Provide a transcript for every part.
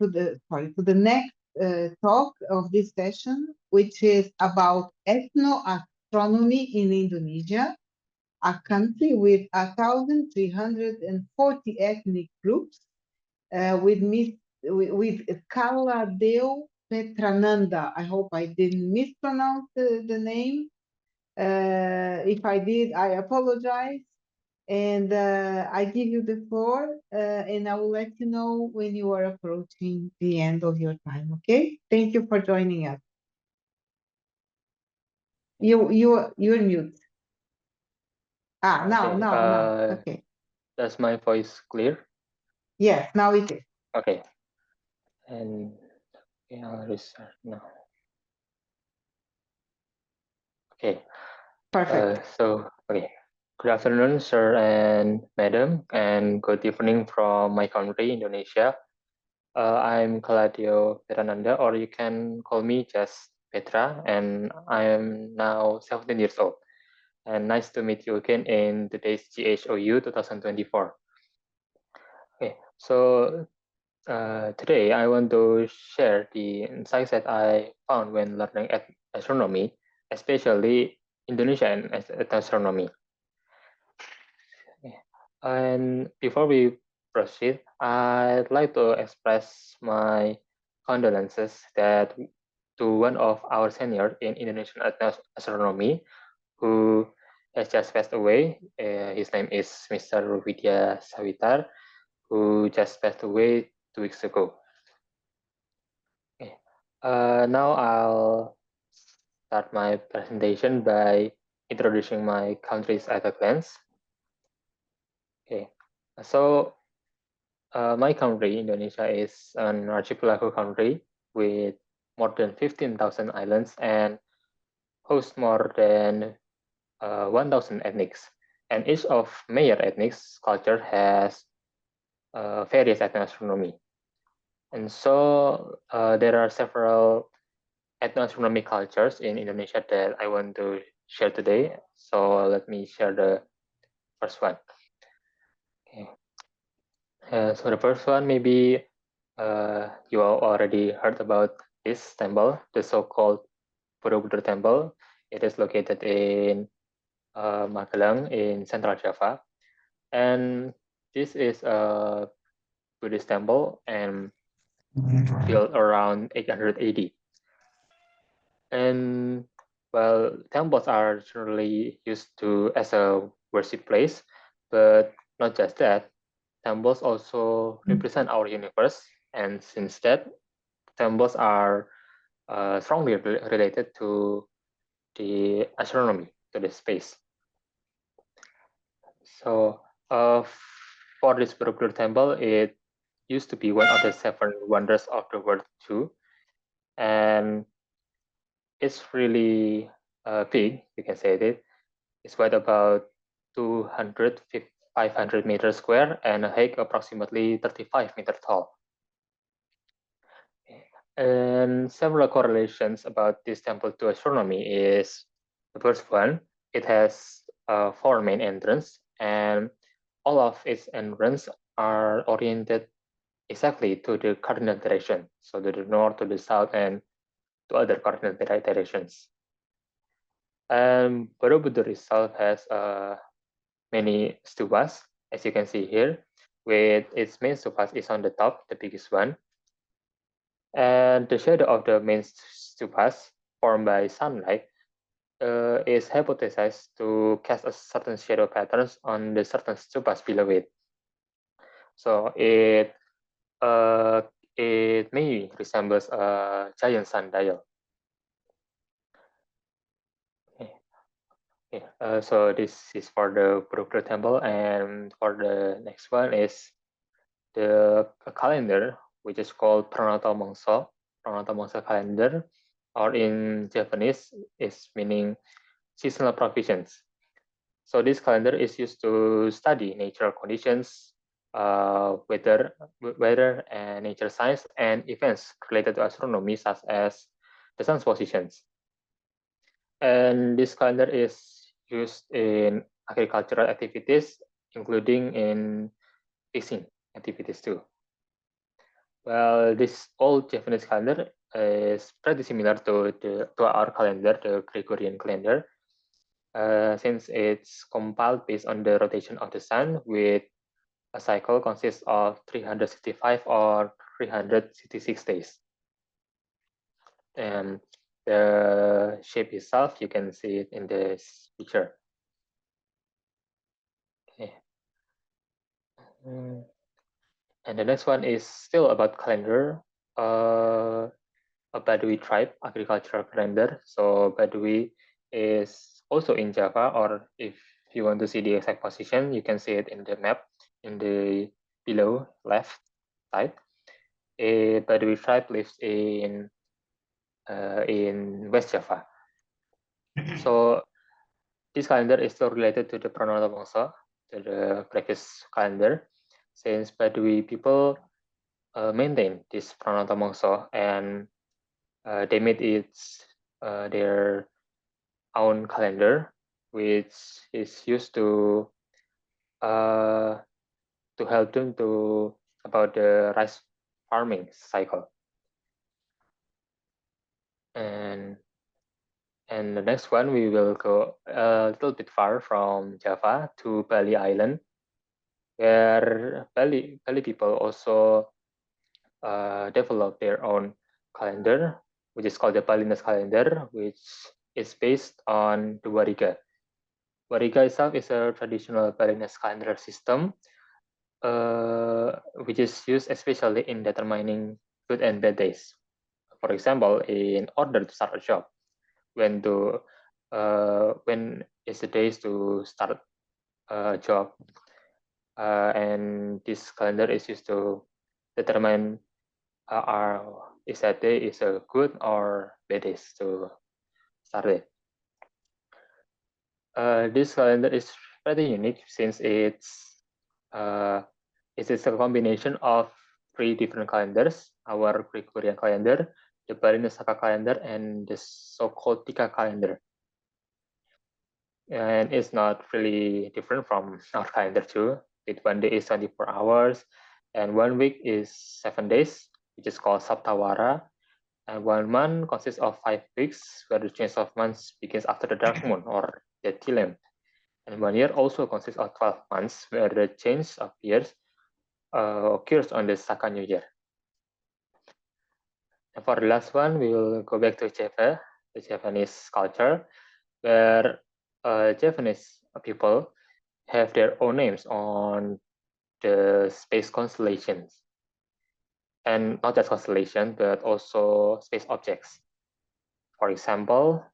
to the next talk of this session, which is about ethnoastronomy in Indonesia, a country with 1,340 ethnic groups, with Kaladeo Petrananda. I hope I didn't mispronounce the name. If I did, I apologize. And I give you the floor, and I will let you know when you are approaching the end of your time. Okay? Thank you for joining us. You're mute. Now. Okay. Does my voice clear? Yes, now it is. Okay. And I'll restart now. Okay. Perfect. Okay. Good afternoon, sir and madam, and good evening from my country, Indonesia. I'm Kaladeo Petrananda, or you can call me just Petra, and I am now 17 years old. And nice to meet you again in today's GHOU 2024. Okay, so today I want to share the insights that I found when learning astronomy, especially Indonesian astronomy. And before we proceed, I'd like to express my condolences to one of our seniors in Indonesian astronomy who has just passed away. His name is Mr. Widya Sawitar, who just passed away 2 weeks ago. Okay. Now I'll start my presentation by introducing my countries at a glance. Okay, so my country, Indonesia, is an archipelago country with more than 15,000 islands and hosts more than 1,000 ethnics. And each of major ethnics culture has various ethnoastronomy. And so there are several ethnoastronomy cultures in Indonesia that I want to share today. So let me share the first one. Okay. So the first one, maybe you all already heard about this temple, the so-called Borobudur Temple. It is located in Magelang in Central Java. And this is a Buddhist temple and built around 880. And well, temples are generally used to as a worship place, but not just that. Temples also represent our universe, and since that, temples are strongly related to the astronomy, to the space. So for this particular temple, it used to be one of the 7 wonders of the world too, and it's really big. You can say it. It's wide about 200, 500 meters square and a height approximately 35 meters tall. And several correlations about this temple to astronomy is the first one, it has 4 main entrances, and all of its entrances are oriented exactly to the cardinal direction, so to the north, to the south, and to other cardinal directions. And Borobudur itself has many stupas, as you can see here, with its main stupas is on the top, the biggest one. And the shadow of the main stupas formed by sunlight is hypothesized to cast a certain shadow patterns on the certain stupas below it. So it may resembles a giant sundial. Okay. So this is for the Borobudur temple, and for the next one is the calendar, which is called Pranata Mangsa calendar, or in Japanese is meaning seasonal provisions. So this calendar is used to study natural conditions, weather and nature science, and events related to astronomy, such as the sun's positions. And this calendar is used in agricultural activities, including in fishing activities too. Well, this old Japanese calendar is pretty similar to our calendar, the Gregorian calendar, since it's compiled based on the rotation of the sun, with a cycle consists of 365 or 366 days. And the shape itself, you can see it in this picture. Okay. And the next one is still about calendar, a Badui tribe agricultural calendar. So Badui is also in Java, or if you want to see the exact position, you can see it in the map in the below left side. A Badui tribe lives in West Java. So this calendar is still related to the Pranata Bangsa, to the previous calendar, since Badui people maintain this Pranata Bangsa, and they made it their own calendar, which is used to help them to about the rice farming cycle. And the next one, we will go a little bit far from Java to Bali Island, where Bali people also develop their own calendar, which is called the Balinese calendar, which is based on the Wariga. Wariga itself is a traditional Balinese calendar system, which is used especially in determining good and bad days. For example, in order to start a job, when is the days to start a job, and this calendar is used to determine is that day is a good or bad days to start it. This calendar is pretty unique since it is a combination of three different calendars: our Gregorian calendar, the Balinese Saka calendar, and the so-called Tika calendar. And it's not really different from our calendar too. With one day is 24 hours, and 1 week is 7 days, which is called Saptawara. And 1 month consists of 5 weeks, where the change of months begins after the dark moon or the Tilem. And 1 year also consists of 12 months, where the change of years occurs on the Saka New Year. And for the last one, we will go back to Java, the Javanese culture, where Javanese people have their own names on the space constellations. And not just constellation, but also space objects. For example,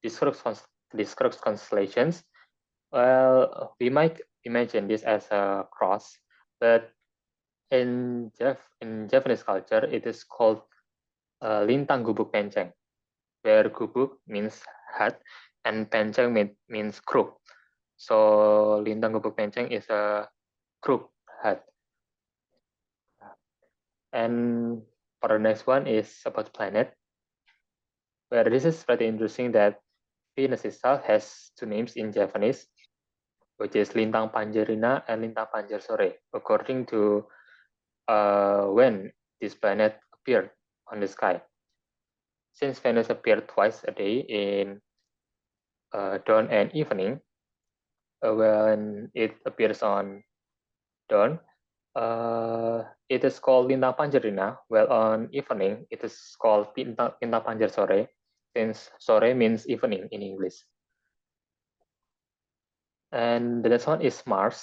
these constellations, well, we might imagine this as a cross, but in Japanese culture, it is called lintang gubuk penceng, where gubuk means hat and penceng means crook. So lintang gubuk penceng is a crook hat. And for the next one is about planet, where this is pretty interesting that Venus itself has two names in Japanese, which is Lintang Panjarina and Lintang Panjarsore, according to when this planet appeared on the sky. Since Venus appeared twice a day in dawn and evening, when it appears on dawn, it is called Lintang Panjarina, while on evening it is called Lintang Panjarsore, since sore means evening in English. And the next one is Mars.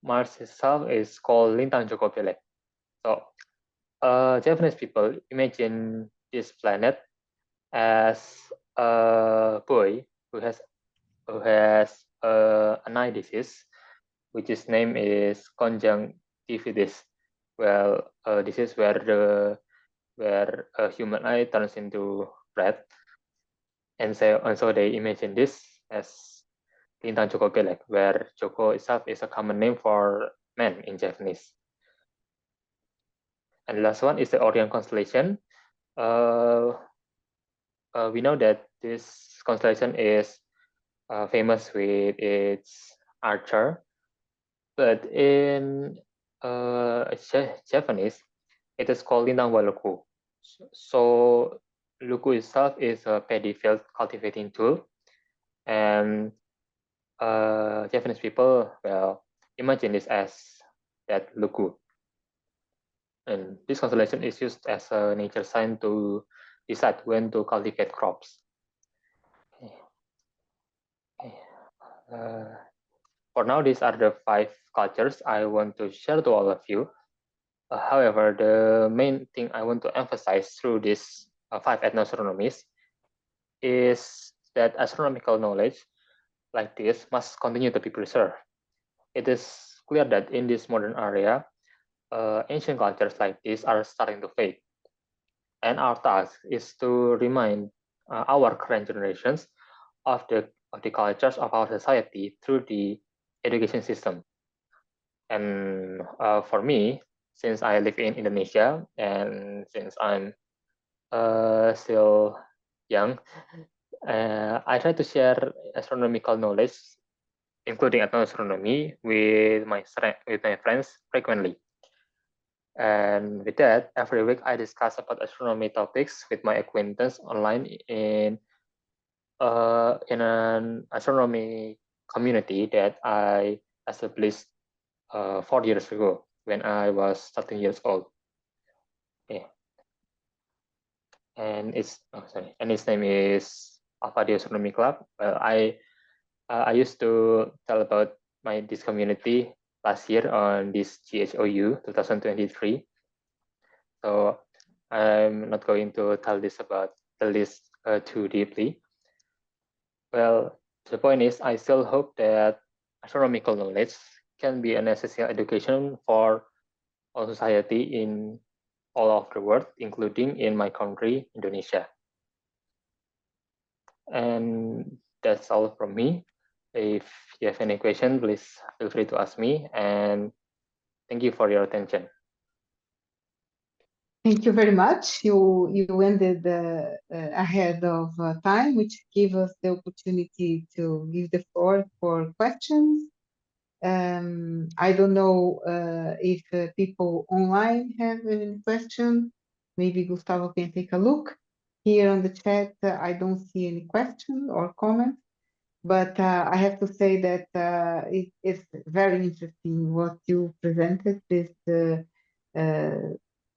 Mars itself is called Lintang Joko Pelek. So Japanese people imagine this planet as a boy who has an eye disease, which his name is conjunctivitis. Well, this is where a human eye turns into red, and so they imagine this as Lintang Joko Pelek, where Joko itself is a common name for man in Japanese. And the last one is the Orion constellation. We know that this constellation is famous with its archer, but in Japanese, it is called Linangwa Luku. So Luku itself is a paddy field cultivating tool, and Japanese people, well, imagine this as that Luku. And this constellation is used as a nature sign to decide when to cultivate crops. Okay. For now, these are the 5 cultures I want to share to all of you. However, the main thing I want to emphasize through these 5 ethnoastronomies is that astronomical knowledge like this must continue to be preserved. It is clear that in this modern area, ancient cultures like this are starting to fade. And our task is to remind our current generations of the cultures of our society through the education system. And for me, since I live in Indonesia and since I'm still young, I try to share astronomical knowledge, including astronomy, with my friends frequently. And with that, every week I discuss about astronomy topics with my acquaintance online in an astronomy community that I established 4 years ago when I was 13 years old. Okay. And its name is Kaladeo Astronomy Club. Well, I used to tell about this community last year on this GHOU 2023. So I'm not going to tell this too deeply. Well, the point is, I still hope that astronomical knowledge can be an essential education for all society in all of the world, including in my country, Indonesia. And that's all from me. If you have any question, please feel free to ask me. And thank you for your attention. Thank you very much. You ended ahead of time, which gave us the opportunity to give the floor for questions. I don't know if people online have any questions. Maybe Gustavo can take a look. Here on the chat, I don't see any question or comment, but I have to say that it's very interesting what you presented, this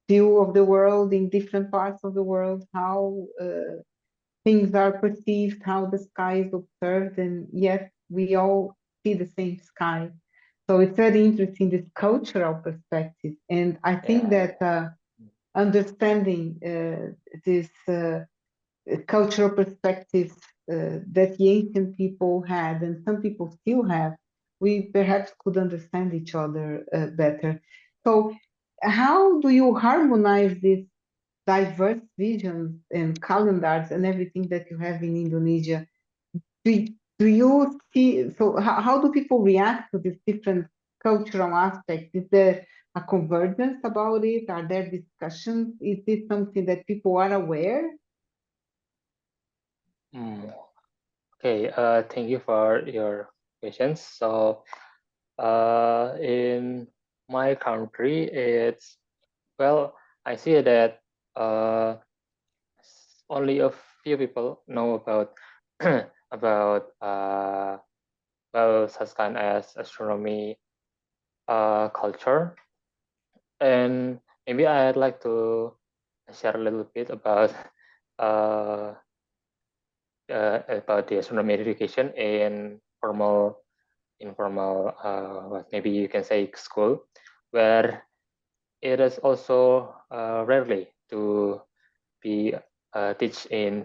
view of the world in different parts of the world, how things are perceived, how the sky is observed, and yet we all see the same sky. So it's very interesting, this cultural perspective. And I think that understanding this cultural perspective that the ancient people had and some people still have, we perhaps could understand each other better. So how do you harmonize these diverse visions and calendars and everything that you have in Indonesia? Do you see, so how do people react to these different cultural aspects? Is there a convergence about it? Are there discussions? Is this something that people are aware? Okay, thank you for your questions. So, in my country, well, I see that only a few people know about about such kind as astronomy culture, and maybe I'd like to share a little bit uh, about the astronomy education in informal maybe you can say school, where it is also rarely to be teach in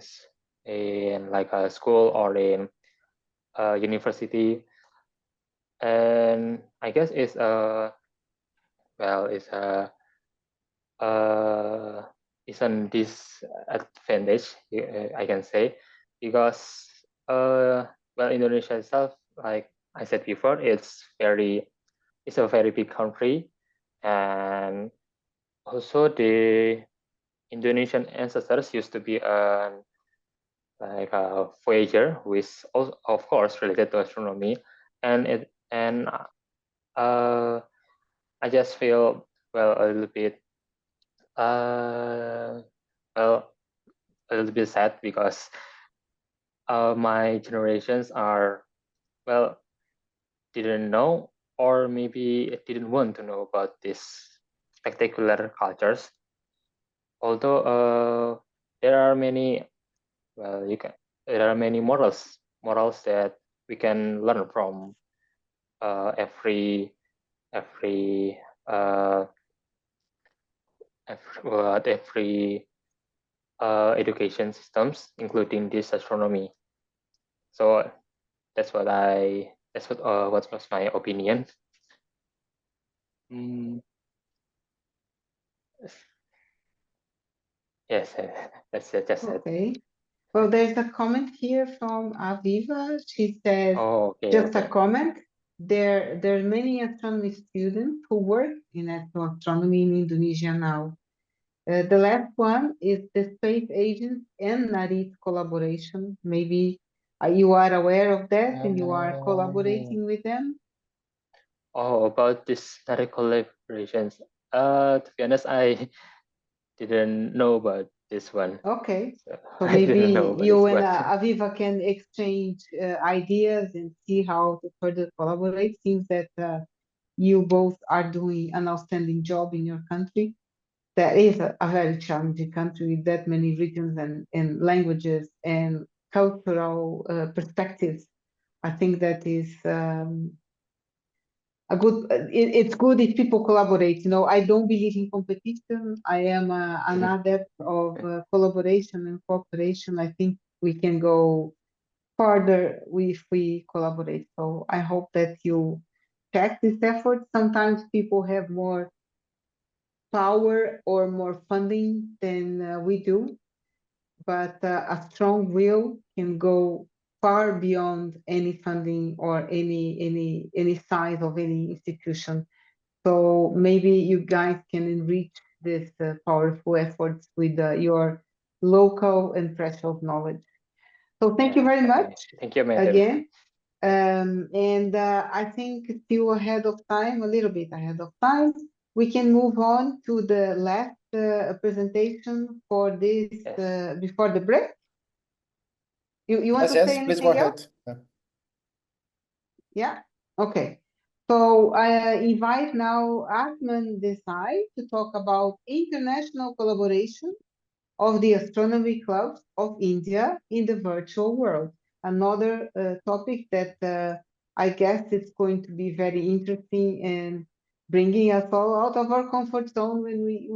like a school or in a university. And I guess it's a well it's an disadvantage, I can say, because well, Indonesia itself, like I said before, it's a very big country, and also the Indonesian ancestors used to be like a voyager, who is also, of course, related to astronomy, and I I just feel well a little bit well a little bit sad because my generations are well didn't know or maybe didn't want to know about these spectacular cultures. Although there are many well you can there are many morals that we can learn from every uh, every education systems, including this astronomy. So what was my opinion. Mm, yes, that's just it. Okay. Well, there's a comment here from Aviva. She says, Oh, okay, just a okay. comment. There are many astronomy students who work in ethnoastronomy in Indonesia now. The last one is the space agents and NARI's collaboration. Maybe you are aware of that and you are Oh, collaborating with them. about this direct collaborations. To be honest, I didn't know about this one. Okay. So So I maybe didn't know about this you and one. Aviva can exchange ideas and see how to further collaborate. Seems that you both are doing an outstanding job in your country. That is a very challenging country with that many regions and languages and cultural perspectives. I think that is a good. It's good if people collaborate. You know, I don't believe in competition. I am an adept of collaboration and cooperation. I think we can go further if we collaborate. So I hope that you check this effort. Sometimes people have more power or more funding than we do, but a strong will can go far beyond any funding or any size of any institution. So maybe you guys can enrich this powerful efforts with your local and threshold knowledge. So thank you Yeah, very much thank you, madam. again. And I think still ahead of time, a little bit ahead of time, we can move on to the last presentation for this Yes. before the break. You want Yes, to say yes, please go anything else? ahead. Yeah. Yeah. Okay. So I invite now Atman Desai to talk about international collaboration of the astronomy clubs of India in the virtual world. Another topic that I guess it's going to be very interesting and bringing us all out of our comfort zone when we